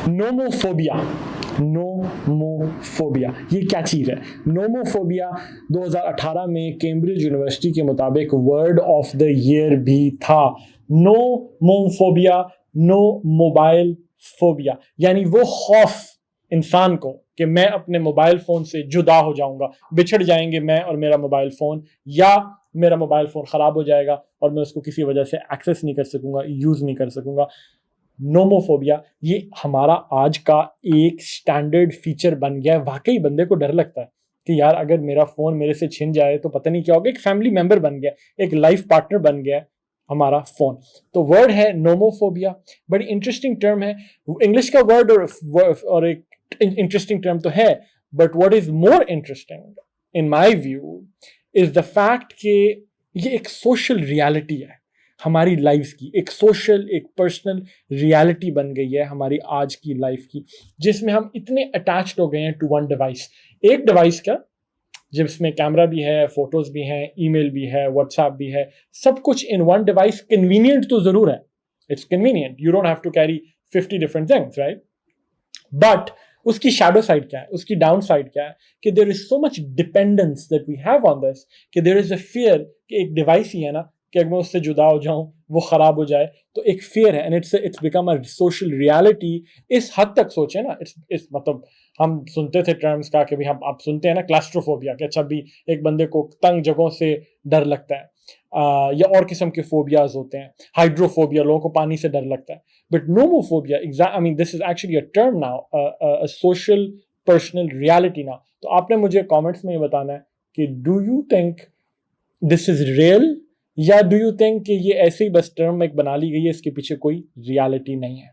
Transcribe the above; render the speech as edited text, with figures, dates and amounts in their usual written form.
Nomophobia, nomophobia ये क्या चीज़ है? नोमोफोबिया 2018 में कैम्ब्रिज यूनिवर्सिटी के मुताबिक वर्ड ऑफ द ईयर भी था। नोमोफोबिया, नो मोबाइल फोबिया, यानी वो खौफ इंसान को कि मैं अपने मोबाइल फ़ोन से जुदा हो जाऊंगा, बिछड़ जाएंगे मैं और मेरा मोबाइल फ़ोन, या मेरा मोबाइल फ़ोन ख़राब हो जाएगा और मैं उसको किसी वजह से एक्सेस नहीं कर सकूंगा, यूज़ नहीं कर सकूंगा। नोमोफोबिया ये हमारा आज का एक स्टैंडर्ड फीचर बन गया है। वाकई बंदे को डर लगता है कि यार अगर मेरा फ़ोन मेरे से छिन जाए तो पता नहीं क्या होगा। एक फैमिली मेंबर बन गया, एक लाइफ पार्टनर बन गया हमारा फ़ोन। तो वर्ड है नोमोफोबिया, बड़ी इंटरेस्टिंग टर्म है, इंग्लिश का वर्ड और एक इंटरेस्टिंग टर्म तो है, but what is more interesting in my view is the fact कि ये एक सोशल रियलिटी है हमारी लाइफ की, एक सोशल, एक पर्सनल रियलिटी बन गई है हमारी आज की लाइफ की, जिसमें हम इतने अटैच्ड हो गए हैं टू वन डिवाइस। एक डिवाइस क्या, जिसमें कैमरा भी है, फोटोज भी हैं, ईमेल भी है, व्हाट्सएप भी है, सब कुछ इन वन डिवाइस। कन्वीनियंट तो जरूर है, it's convenient, you don't have to carry 50 different things, right? But उसकी शैडो साइड क्या है, उसकी डाउन साइड क्या है कि there is so much dependence that we have on this कि देयर इज अ फियर कि एक डिवाइस ही है ना, कि अगर मैं उससे जुदा हो जाऊं, वो खराब हो जाए, तो एक फियर है। And it's become a social reality. इस हद तक सोचे ना, इट्स मतलब हम सुनते थे टर्म्स का कि भाई हम आप सुनते हैं ना क्लास्ट्रोफोबिया, कि अच्छा भी एक बंदे को तंग जगहों से डर लगता है, या और किस्म के फोबियाज होते हैं, हाइड्रोफोबिया, लोगों को पानी से डर लगता है। But nomophobia, I mean this is actually a term now, a social personal reality now. तो आपने मुझे कमेंट्स में ये बताना है कि do you think this is real, या डू यू थिंक कि ये ऐसे ही बस टर्म एक बना ली गई है, इसके पीछे कोई रियलिटी नहीं है?